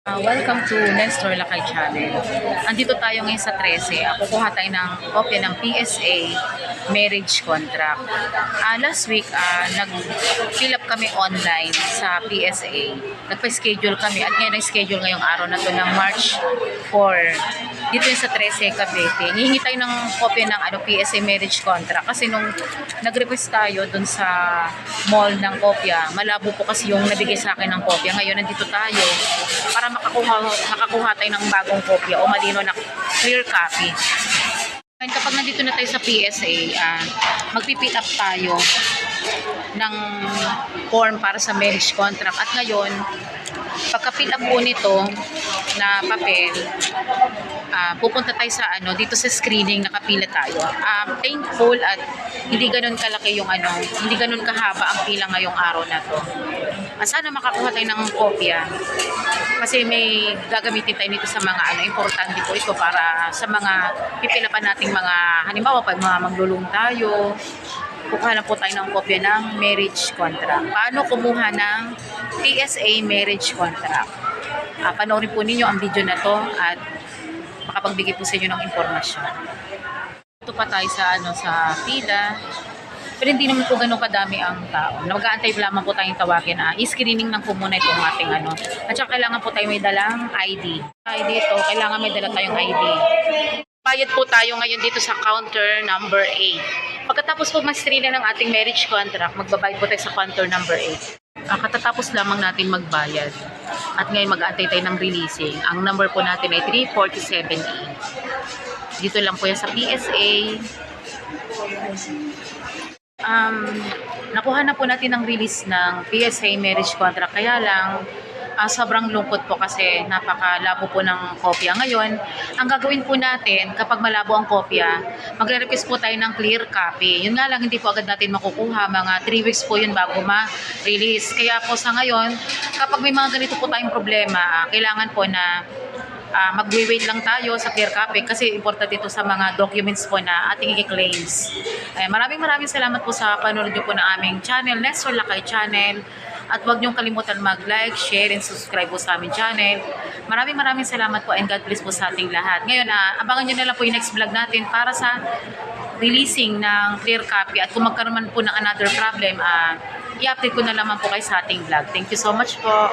Welcome to Nestor Lakay Channel. Andito tayo ngayon sa 13. Kukuha tayo ng kopya ng PSA marriage contract. Last week, nag-fill up kami online sa PSA. Nagpa-schedule kami at ngayon nag-schedule ngayong araw na to ng March 4. Dito yung sa 13 Cavite. Hihingi tayo ng kopya ng PSA marriage contract kasi nung nag-request tayo dun sa mall ng kopya, malabo po kasi yung nabigay sa akin ng kopya. Ngayon nandito tayo para makakuha tayo ng bagong kopya o malino na clear copy. And kapag nandito na tayo sa PSA, magpipill up tayo ng form para sa marriage contract. At ngayon, pagka-fill up po nito na papel, pupunta tayo sa dito sa screening, nakapila tayo. Thankful at hindi ganoon kalaki yung hindi ganoon kahaba ang pila ngayong araw na to. Sana makakuha tayo ng kopya. Kasi may gagamitin tayo nito sa mga importante po ito para sa mga pipilapan nating mga halimbawa pag mga maglulung tayo, kukuha na po tayo ng kopya ng marriage contract. Paano kumuha ng PSA marriage contract? Panoorin po ninyo ang video na to at makapagbigay po sa inyo ng impormasyon. Ito pa tayo sa pila. Pero hindi naman po ganun kadami ang tao. Mag-aantay lamang po tayong tawagin. I-screening lang po muna itong ating At saka kailangan po tayo may dalang ID. ID ito, kailangan may dala tayong ID. Bayad po tayo ngayon dito sa counter number 8. Pagkatapos po ma-screen ng ating marriage contract, magbabayad po tayo sa counter number 8. Katatapos lamang natin magbayad. At ngayon mag-aantay tayo ng releasing. Ang number po natin ay 347E. Dito lang po yan sa PSA. Nakuha na po natin ang release ng PSA marriage contract. Kaya lang, sobrang lungkot po kasi napakalabo po ng kopya. Ngayon, ang gagawin po natin kapag malabo ang kopya, magre-request po tayo ng clear copy. Yun nga lang, hindi po agad natin makukuha. Mga 3 weeks po yun bago ma-release. Kaya po sa ngayon, kapag may mga ganito po tayong problema, kailangan po na mag-wait lang tayo sa clear copy kasi importante ito sa mga documents po na ating i-claims. Maraming salamat po sa panonood nyo po ng aming channel, Nestor Lakay Channel. At huwag niyong kalimutan mag-like, share, and subscribe po sa aming channel. Maraming salamat po and God bless po sa ating lahat. Ngayon, abangan nyo na lang po yung next vlog natin para sa releasing ng clear copy. At kung magkaroon man po ng another problem, i-update ko na naman po kayo sa ating vlog. Thank you so much po.